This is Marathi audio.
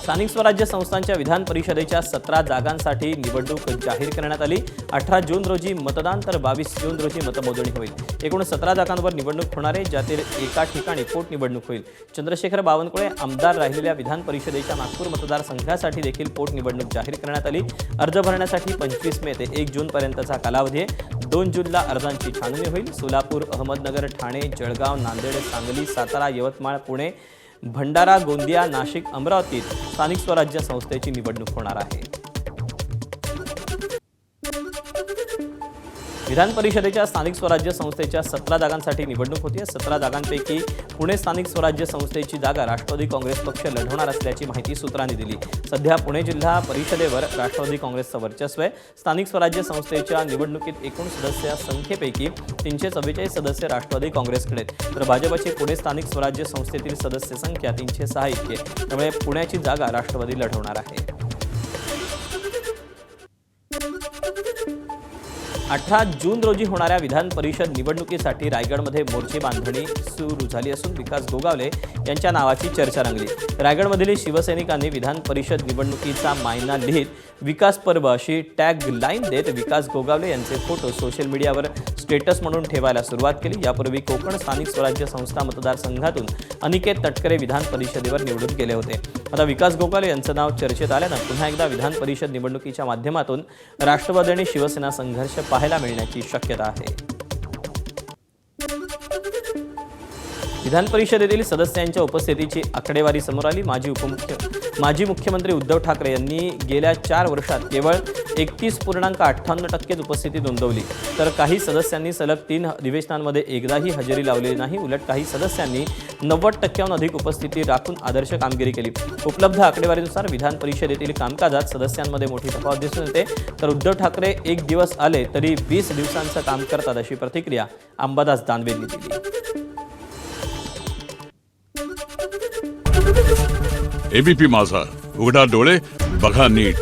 स्थानिक स्वराज्य संस्थांच्या विधान परिषदेच्या 17 जागांसाठी निवडणूक जाहीर करण्यात आली। 18 जून रोजी मतदान तर 22 जून रोजी मतमोजणी होईल। एकूण 17 जागांवर निवडणूक होणार आहे, ज्यातील एका ठिकाणी पोटनिवडणूक होईल। चंद्रशेखर बावनकुळे आमदार राहिलेल्या विधान परिषदेच्या नागपूर मतदारसंघासाठी देखील पोटनिवडणूक जाहीर करण्यात आली। अर्ज भरण्यासाठी 25 मे ते 1 जून पर्यंतचा कालावधी आहे। 2 जूनला अर्जांची छाननी होईल। सोलापूर, अहमदनगर, ठाणे, जळगाव, नांदेड, सांगली, सातारा, यवतमाळ, पुणे, भंडारा, गोंदिया, नाशिक, अमरावतीत स्थानिक स्वराज्य संस्थेची निवडणूक होणार आहे। विधान परिषदेच्या स्थानिक स्वराज्य संस्थेच्या 17 जागांसाठी निवडणूक होती। 17 जागांपैकी पुणे स्थानिक स्वराज्य संस्थेची जागा राष्ट्रवादी काँग्रेस पक्ष लढवणार असल्याची माहिती सूत्रांनी दिली। सध्या पुणे जिल्हा परिषदेवर राष्ट्रवादी काँग्रेसचं वर्चस्व आहे। स्थानिक स्वराज्य संस्थेच्या निवडणुकीत एकूण सदस्य संख्येपैकी 344 सदस्य राष्ट्रवादी काँग्रेसकडे आहेत, तर भाजपची पुणे स्थानिक स्वराज्य संस्थेतील सदस्य संख्या 306 इतकी आहे। त्यामुळे पुण्याची जागा राष्ट्रवादी लढवणार आहे। 18 जून रोजी होणाऱ्या विधान परिषद निवडणुकीसाठी रायगडमध्ये मोर्चे बांधणी सुरू झाली असून विकास गोगावले यांच्या नावाची चर्चा रंगली। रायगडमधील शिवसैनिकांनी विधान परिषद निवडणुकीचा मायना लिहित विकास पर्व अशी टॅग लाईन देत विकास गोगावले यांचे फोटो सोशल मीडियावर स्टेटस म्हणून ठेवायला सुरुवात केली। यापूर्वी कोकण स्थानिक स्वराज्य संस्था मतदारसंघातून अनिकेत तटकरे विधान परिषदेवर निवडून गेले होते। आता विकास गोगावले यांचं नाव चर्चेत आल्यानं पुन्हा एकदा विधान परिषद निवडणुकीच्या माध्यमातून राष्ट्रवादी आणि शिवसेना संघर्ष पाहायला मिळण्याची शक्यता आहे। विधान परिषदेतील सदस्यांच्या उपस्थितीची आकडेवारी समोर आली। माजी मुख्यमंत्री उद्धव ठाकरे यांनी गेल्या 4 वर्षात केवळ 31.58% उपस्थिती नोंदवली, तर काही सदस्यांनी सलग 3 अधिवेशनांमध्ये एकदाही हजेरी लावलेली नाही। उलट काही सदस्यांनी 90%हून अधिक उपस्थिती राखून आदर्श कामगिरी केली। उपलब्ध आकडेवारीनुसार विधान परिषदेतील कामकाजात सदस्यांमध्ये मोठी तफावत दिसून येते, तर उद्धव ठाकरे 1 दिवस आले तरी 20 दिवसांचं काम करतात अशी प्रतिक्रिया अंबादास दानवेंनी दिली। एबीपी माझा, उघडा डोळे बघा नीट।